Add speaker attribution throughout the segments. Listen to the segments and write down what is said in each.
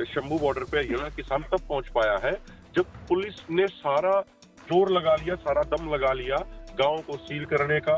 Speaker 1: Shambhu border पे हरियाणा किसान तब पहुंच पाया है जब पुलिस ने सारा जोर लगा लिया, सारा दम लगा लिया गांव को सील करने का,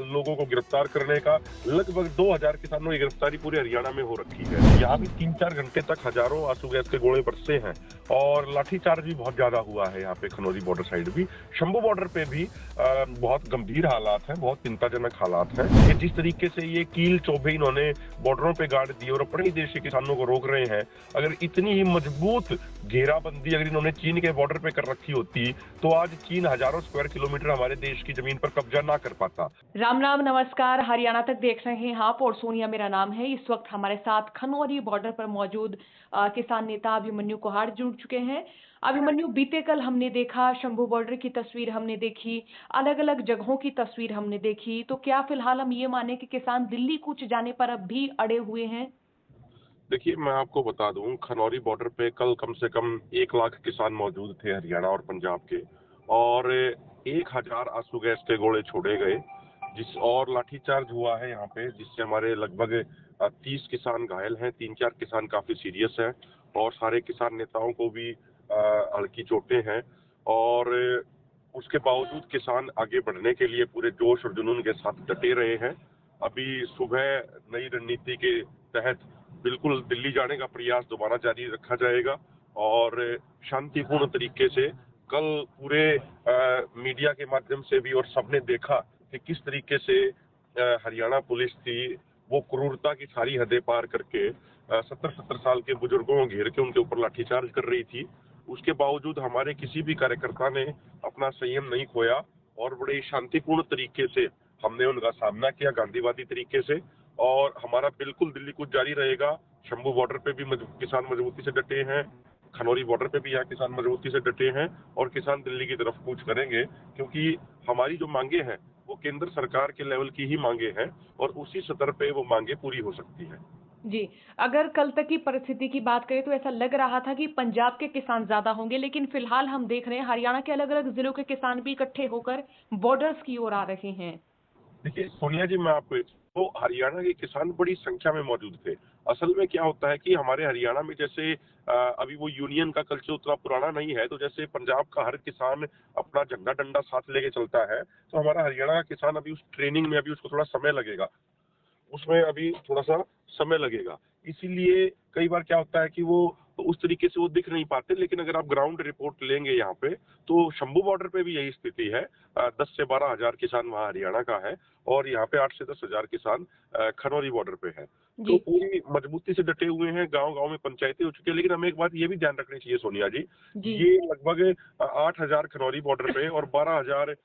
Speaker 1: लोगों को गिरफ्तार करने का। लगभग 2000 किसानों की गिरफ्तारी पूरे हरियाणा में हो रखी है। यहाँ भी 3-4 घंटे तक हजारों आंसू गैस के गोले बरसे हैं और लाठीचार्ज भी बहुत ज्यादा हुआ है। यहाँ पे खनौरी बॉर्डर साइड भी, शंभू बॉर्डर पे भी बहुत गंभीर हालात हैं, बहुत चिंताजनक हालात हैं कि जिस तरीके से ये कील चौबे इन्होंने बॉर्डरों पे गाड़ दिए और अपने ही देश के किसानों को रोक रहे हैं। अगर इतनी ही मजबूत घेराबंदी अगर इन्होंने चीन के बॉर्डर पे कर रखी होती तो आज चीन हजारों स्क्वायर किलोमीटर हमारे देश की जमीन पर कब्जा ना कर पाता।
Speaker 2: राम राम नमस्कार। हरियाणा तक देख रहे हैं आप और सोनिया मेरा नाम है। इस वक्त हमारे साथ खनौरी बॉर्डर पर मौजूद किसान नेता अभिमन्यु कोहाड़ जुड़ चुके हैं। अभिमन्यु, बीते कल हमने देखा शंभू बॉर्डर की तस्वीर, हमने देखी अलग अलग जगहों की तस्वीर हमने देखी, तो क्या फिलहाल हम ये माने कि किसान दिल्ली कूच जाने पर अब भी अड़े हुए हैं?
Speaker 1: देखिए, मैं आपको बता दूं, खनौरी बॉर्डर पे कल कम से कम 1 लाख किसान मौजूद थे हरियाणा और पंजाब के, और 1000 आंसू गैस के गोले छोड़े गए जिस और लाठीचार्ज हुआ है यहाँ पे, जिससे हमारे लगभग 30 किसान घायल हैं, 3-4 किसान काफी सीरियस हैं और सारे किसान नेताओं को भी हल्की चोटें हैं। और उसके बावजूद किसान आगे बढ़ने के लिए पूरे जोश और जुनून के साथ डटे रहे हैं। अभी सुबह नई रणनीति के तहत बिल्कुल दिल्ली जाने का प्रयास दोबारा जारी रखा जाएगा और शांतिपूर्ण तरीके से कल पूरे मीडिया के माध्यम से भी और सबने देखा कि किस तरीके से हरियाणा पुलिस थी वो क्रूरता की सारी हदें पार करके 70-70 साल के बुजुर्गों को घेर के उनके ऊपर लाठीचार्ज कर रही थी। उसके बावजूद हमारे किसी भी कार्यकर्ता ने अपना संयम नहीं खोया और बड़े शांतिपूर्ण तरीके से हमने उनका सामना किया, गांधीवादी तरीके से। और हमारा बिल्कुल दिल्ली कूच जारी रहेगा। शंभू बॉर्डर पे भी किसान मजबूती से डटे हैं, खनौरी बॉर्डर पे भी यहाँ किसान मजबूती से डटे हैं और किसान दिल्ली की तरफ कूच करेंगे, क्योंकि हमारी जो मांगे हैं वो केंद्र सरकार के लेवल की ही मांगे हैं और उसी स्तर पे वो मांगे पूरी हो सकती है।
Speaker 2: जी, अगर कल तक की परिस्थिति की बात करें तो ऐसा लग रहा था कि पंजाब के किसान ज्यादा होंगे, लेकिन फिलहाल हम देख रहे हैं हरियाणा के अलग अलग जिलों के किसान भी इकट्ठे होकर बॉर्डर्स की ओर आ रहे हैं।
Speaker 1: देखिए सोनिया जी, मैं आपको तो हरियाणा के किसान बड़ी संख्या में मौजूद थे। असल में क्या होता है कि हमारे हरियाणा में जैसे अभी वो यूनियन का कल्चर उतना पुराना नहीं है, तो जैसे पंजाब का हर किसान अपना झंडा डंडा साथ लेके चलता है, तो हमारा हरियाणा का किसान अभी उस ट्रेनिंग में अभी उसको थोड़ा समय लगेगा, उसमें अभी थोड़ा सा समय लगेगा। इसीलिए कई बार क्या होता है कि वो उस तरीके से वो दिख नहीं पाते। लेकिन अगर आप ग्राउंड रिपोर्ट लेंगे यहाँ पे, तो शंभू बॉर्डर पे भी यही स्थिति है। 10 से 12 हजार किसान वहाँ हरियाणा का है और यहाँ पे 8 से 10 हजार किसान खनौरी बॉर्डर पे है। तो
Speaker 2: जी।
Speaker 1: पूरी मजबूती से डटे हुए हैं, गांव गांव में पंचायतें हो चुकी है। लेकिन हमें एक बात ये भी ध्यान रखनी चाहिए सोनिया जी,
Speaker 2: जी।
Speaker 1: ये लगभग 8 हजार खनौरी बॉर्डर पे और 12 हजार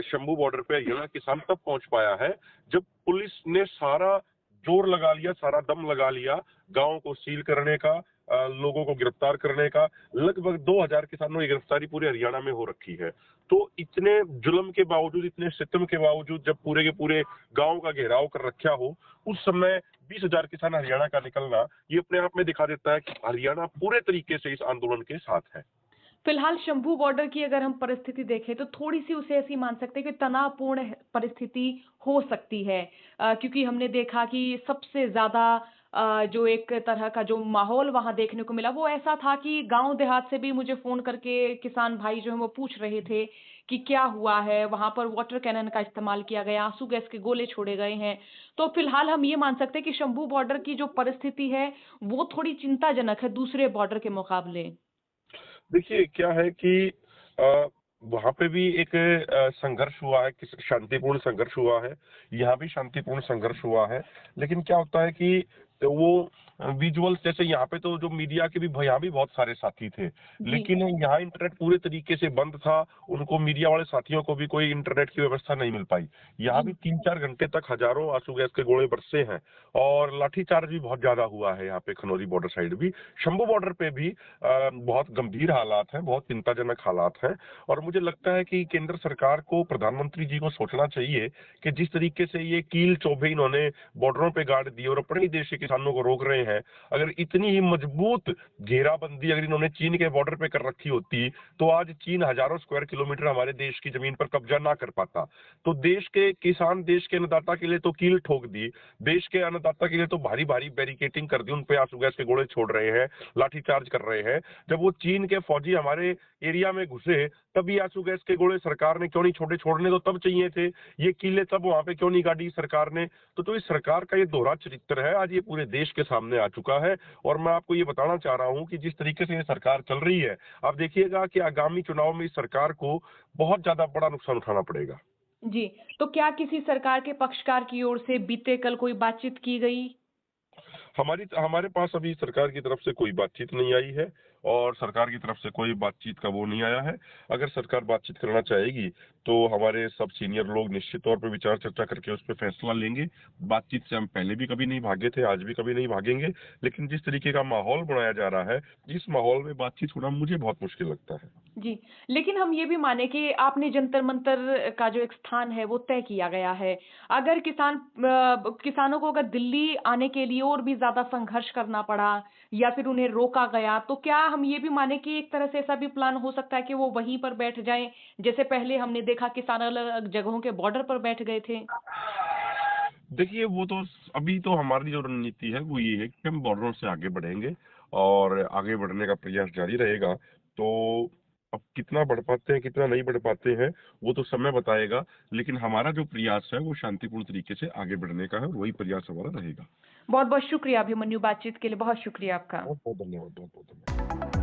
Speaker 1: शंभू बॉर्डर पे हरियाणा किसान तब पहुंच पाया है जब पुलिस ने सारा जोर लगा लिया, सारा दम लगा लिया गांव को सील करने का, लोगों को गिरफ्तार करने का। लगभग 2000 किसानों की गिरफ्तारी पूरे हरियाणा में हो रखी है। तो इतने जुल्म के बावजूद, इतने सितम के बावजूद, जब पूरे के पूरे गांव का घेराव कर रखा हो, उस समय 20,000 किसान हरियाणा का निकलना ये अपने आप में दिखा देता है कि हरियाणा पूरे तरीके से इस आंदोलन के साथ है।
Speaker 2: फिलहाल शंभू बॉर्डर की अगर हम परिस्थिति देखें तो थोड़ी-सी उसे ऐसी मान सकते हैं कि तनावपूर्ण परिस्थिति हो सकती है। क्योंकि हमने देखा कि सबसे ज़्यादा जो एक तरह का जो माहौल वहाँ देखने को मिला वो ऐसा था कि गाँव देहात से भी मुझे फ़ोन करके किसान भाई जो हैं वो पूछ रहे थे कि क्या हुआ है? वहाँ पर वाटर कैनन का इस्तेमाल किया गया, आँसू गैस के गोले छोड़े गए हैं। तो फिलहाल हम ये मान सकते हैं कि शंभू बॉर्डर की जो परिस्थिति है वो थोड़ी चिंताजनक है दूसरे बॉर्डर के मुकाबले।
Speaker 1: देखिए क्या है कि वहां पे भी एक संघर्ष हुआ है, शांतिपूर्ण संघर्ष हुआ है। यहाँ भी शांतिपूर्ण संघर्ष हुआ है। लेकिन क्या होता है कि तो वो विजुअल्स, जैसे यहाँ पे तो जो मीडिया के भी यहाँ भी बहुत सारे साथी थे,
Speaker 2: जी।
Speaker 1: लेकिन यहाँ इंटरनेट पूरे तरीके से बंद था। उनको, मीडिया वाले साथियों को भी कोई इंटरनेट की व्यवस्था नहीं मिल पाई। यहाँ भी
Speaker 2: जी।
Speaker 1: 3-4 घंटे तक हजारों आंसू गैस के गोले बरसे हैं और लाठीचार्ज भी बहुत ज्यादा हुआ है यहाँ पे खनौरी बॉर्डर साइड भी। शंभू बॉर्डर पे भी बहुत गंभीर हालात हैं, बहुत चिंताजनक हालात हैं। और मुझे लगता है कि केंद्र सरकार को, प्रधानमंत्री जी को सोचना चाहिए कि जिस तरीके से ये कील चौबे इन्होंने बॉर्डरों पे गाड़ दिए और अपने ही देश के किसानों को रोक रहे हैं, हैं, अगर इतनी ही मजबूत घेराबंदी अगर इन्होंने चीन के बॉर्डर पे कर रखी होती तो आज चीन हजारों स्क्वायर किलोमीटर हमारे देश की जमीन पर कब्जा ना कर पाता। तो देश के किसान, देश के अन्नदाता के लिए तो कील ठोक दी, देश के अन्नदाता के लिए तो भारी भारी बैरिकेटिंग कर दी, उन पे आंसू गैस के गोले छोड़ रहे हैं, लाठीचार्ज कर रहे हैं। जब वो चीन के फौजी हमारे एरिया में घुसे तब ये आंसू गैस के गोले सरकार ने क्यों नहीं छोड़े? छोड़ने तो तब चाहिए थे, ये किले तब वहां पे क्यों नहीं गाड़ी सरकार ने? तो इस सरकार का ये दोहरा चरित्र है, आज ये पूरे देश के सामने आ चुका है। और मैं आपको ये बताना चाह रहा हूं कि जिस तरीके से ये सरकार चल रही है, आप देखिएगा कि आगामी चुनाव में इस सरकार को बहुत ज्यादा बड़ा नुकसान उठाना पड़ेगा।
Speaker 2: जी, तो क्या किसी सरकार के पक्षकार की ओर से बीते कल कोई बातचीत की गई?
Speaker 1: हमारे पास अभी सरकार की तरफ से कोई बातचीत नहीं आई है और सरकार की तरफ से कोई बातचीत का वो नहीं आया है। अगर सरकार बातचीत करना चाहेगी तो हमारे सब सीनियर लोग निश्चित तौर पर विचार चर्चा करके उस पर फैसला लेंगे। बातचीत से हम पहले भी कभी नहीं भागे थे, आज भी कभी नहीं भागेंगे, लेकिन जिस तरीके का माहौल बनाया जा रहा है, इस माहौल में बातचीत होना मुझे बहुत मुश्किल लगता है।
Speaker 2: जी, लेकिन हम ये भी माने कि आपने जंतर-मंतर का जो एक स्थान है वो तय किया गया है। अगर किसानों को अगर दिल्ली आने के लिए और भी ज़्यादा संघर्ष करना पड़ा या फिर उन्हें रोका गया, तो क्या हम ये भी माने कि एक तरह से ऐसा भी प्लान हो सकता है कि वो वहीं पर बैठ जाएँ? जैसे पहले हमने देखा किसान अलग-अलग जगहों के बॉर्डर पर बैठ गए थे।
Speaker 1: देखिए, वो तो अभी तो हमारी जो रणनीति है वो ये है कि हम बॉर्डरों से आगे बढ़ेंगे और आगे बढ़ने का प्रयास जारी रहेगा। तो अब कितना बढ़ पाते हैं, कितना नहीं बढ़ पाते हैं, वो तो समय बताएगा, लेकिन हमारा जो प्रयास है वो शांतिपूर्ण तरीके से आगे बढ़ने का है और वही प्रयास हमारा रहेगा।
Speaker 2: बहुत-बहुत शुक्रिया अभिमन्यु, बातचीत के लिए बहुत शुक्रिया आपका।
Speaker 1: बहुत बहुत धन्यवाद, बहुत बहुत धन्यवाद।